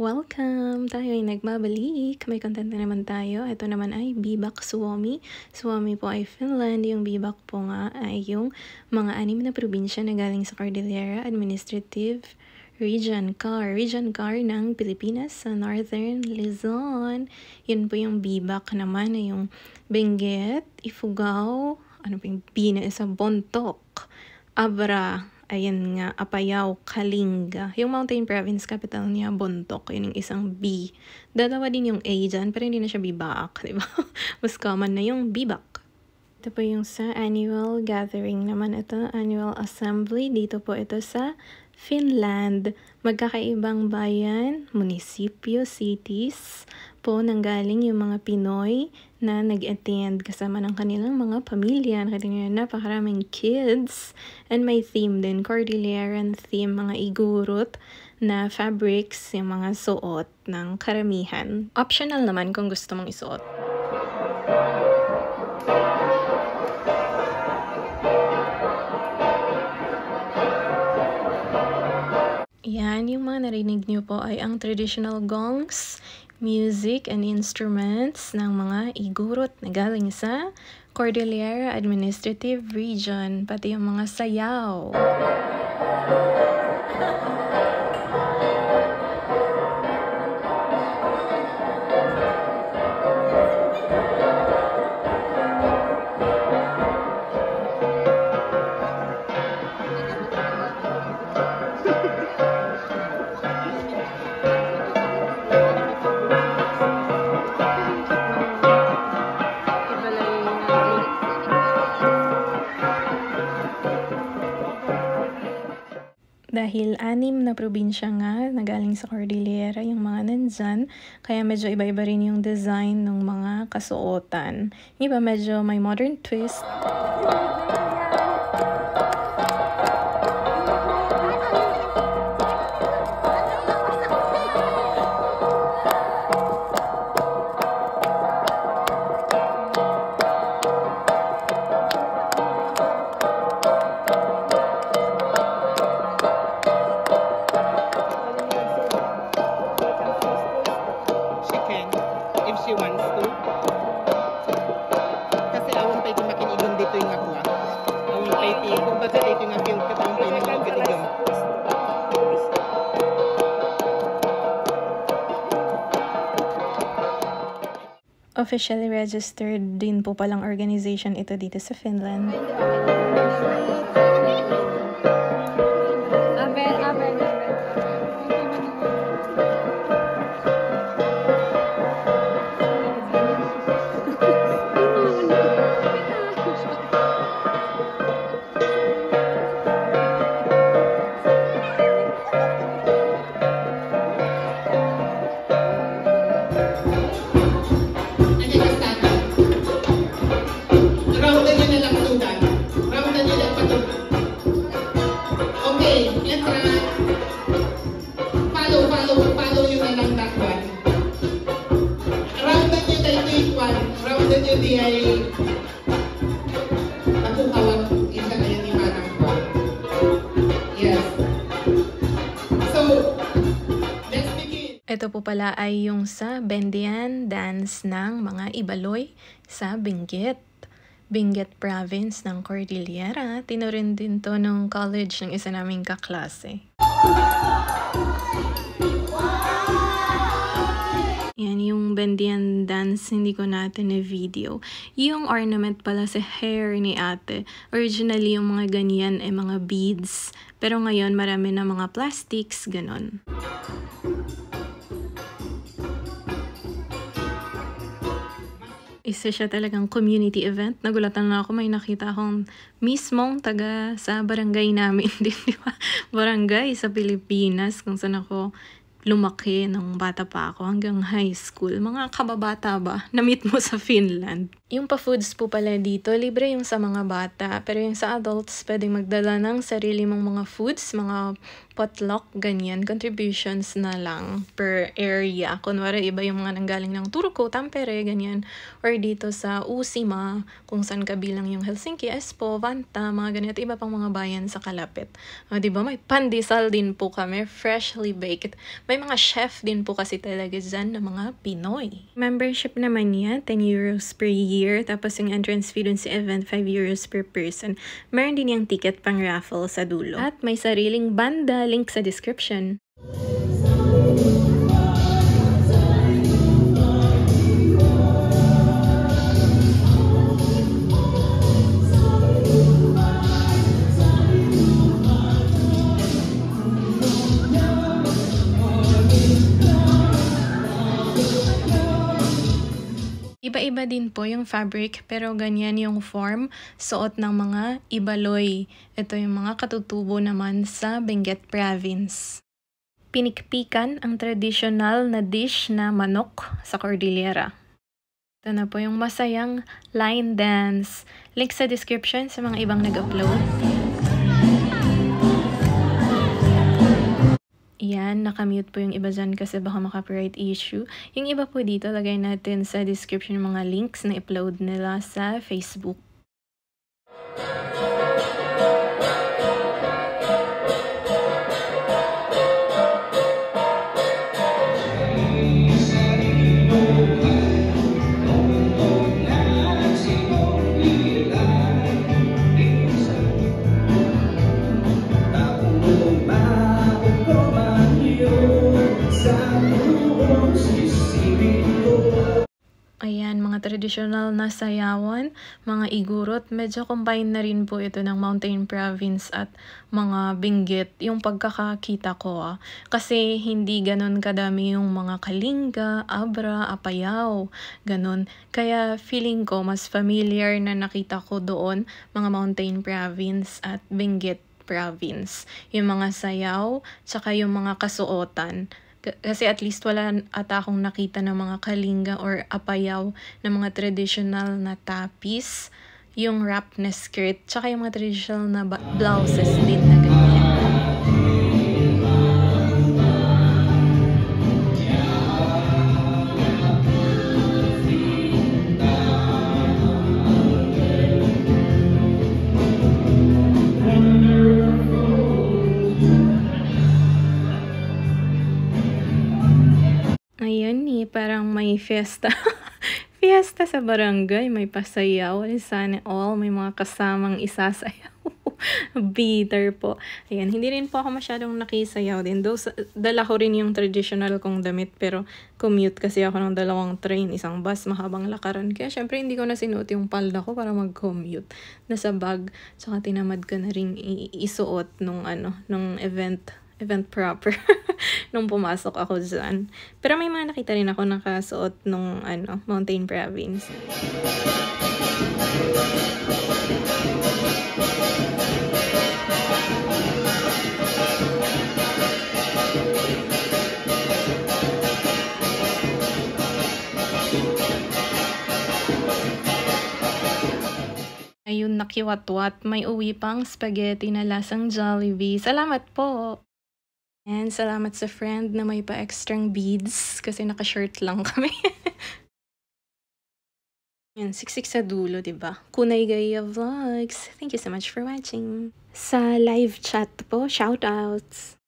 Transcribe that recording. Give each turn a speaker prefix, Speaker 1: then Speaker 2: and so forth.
Speaker 1: Welcome! Tayo ay nagbabalik. May content na naman tayo. Ito naman ay Bibak Suomi. Suomi po ay Finland. Yung Bibak po nga ay yung mga 6 na probinsya na galing sa Cordillera Administrative Region CAR ng Pilipinas sa Northern Luzon. Yun po yung Bibak naman na yung Benguet, Ifugao, ano po yung B na isa, Bontoc, Abra, ayan nga, Apayao, Kalinga. Yung mountain province capital niya, Bontoc. Yun yung isang B. Dalawa din yung A dyan, pero hindi na siya Bibak, di ba? Mas common na yung Bibak. Ito po yung sa annual gathering naman. Ito, annual assembly. Dito po ito sa Finland. Magkakaibang bayan, munisipyo, cities po nanggaling yung mga Pinoy na nag-attend kasama ng kanilang mga pamilya. Nakita nyo na napakaraming kids. And may theme din, Cordilleran theme, mga igurot na fabrics, yung mga suot ng karamihan. Optional naman kung gusto mong isuot. Yan, yung mga narinig nyo po ay ang traditional gongs, music and instruments ng mga igurot na galing sa Cordillera Administrative Region, pati yung mga sayaw. Dahil 6 na probinsya nga na galing sa Cordillera yung mga nandyan, kaya medyo iba-iba rin yung design ng mga kasuotan. Yung iba medyo may modern twist. Officially registered din po palang organization ito dito sa Finland. Ito po pala ay yung sa Bendian dance ng mga Ibaloy sa Benguet. Benguet province ng Cordillera. Tinurin din to nung college ng isa naming kaklase. Yan yung Bendian dance, hindi ko natin na video. Yung ornament pala sa hair ni ate. Originally yung mga ganyan ay mga beads. Pero ngayon marami na mga plastics, ganon. Isa siya talagang community event. Nagulatan na ako, may nakita akong mismong taga sa barangay namin din, di ba? Barangay sa Pilipinas, kung saan ako lumaki nung bata pa ako hanggang high school. Mga kababata ba? Na-meet mo sa Finland. Yung pa-foods po pala dito, libre yung sa mga bata. Pero yung sa adults, pwedeng magdala ng sarili mong mga foods, mga potluck, ganyan, contributions na lang per area. Kunwari, iba yung mga nanggaling ng Turku, Tampere, ganyan. Or dito sa Uusimaa, kung saan kabilang yung Helsinki, Espoo, Vantaa, mga ganyan. At iba pang mga bayan sa kalapit. Diba? May pandesal din po kami, freshly baked. May mga chef din po kasi talaga dyan na mga Pinoy. Membership naman niya, 10 euros per year. Tapos yung entrance fee dun sa event, 5 euros per person. Meron din yung ticket pang raffle sa dulo. At may sariling banda, link sa description. Iba-iba din po yung fabric, pero ganyan yung form, suot ng mga Ibaloy. Ito yung mga katutubo naman sa Benguet Province. Pinikpikan ang traditional na dish na manok sa Cordillera. Ito na po yung masayang line dance. Link sa description sa mga ibang nag-upload. Yan, nakamute po yung iba dyan kasi baka maka-copyright issue. Yung iba po dito, lagay natin sa description yung mga links na upload nila sa Facebook. Ayan, mga traditional na sayawan, mga igurot. Medyo combine na rin po ito ng Mountain Province at mga Benguet, yung pagkakakita ko. Kasi hindi ganun kadami yung mga Kalinga, Abra, Apayao, ganun. Kaya feeling ko mas familiar na nakita ko doon mga Mountain Province at Benguet Province. Yung mga sayaw, tsaka yung mga kasuotan. Kasi at least wala ata akong nakita ng mga Kalinga or Apayao na mga traditional na tapis, yung wrap na skirt, tsaka yung mga traditional na blouses din na ganyan. Ayun parang may fiesta. Fiesta sa barangay, may pasayaw. Sana all, may mga kasamang isasayaw. Bitter po. Ayan, hindi rin po ako masyadong nakisayaw din. Though, dala ko rin yung traditional kong damit, pero commute kasi ako ng 2 train, isang bus, mahabang lakaran. Kaya syempre hindi ko na sinuot yung palda ko para mag-commute. Nasa bag, tsaka tinamad ko na rin isuot nung event proper nung pumasok ako dyan. Pero may mga nakita rin ako nakasuot nung Mountain Province. Ayun, nakiwatwat. May uwi pang spaghetti na lasang Jollibee. Salamat po! And salamat sa friend na may pa-extrang beads kasi naka-shirt lang kami. Yan, siksik sa dulo, diba? Kunay Gaya Vlogs. Thank you so much for watching. Sa live chat po, shoutouts!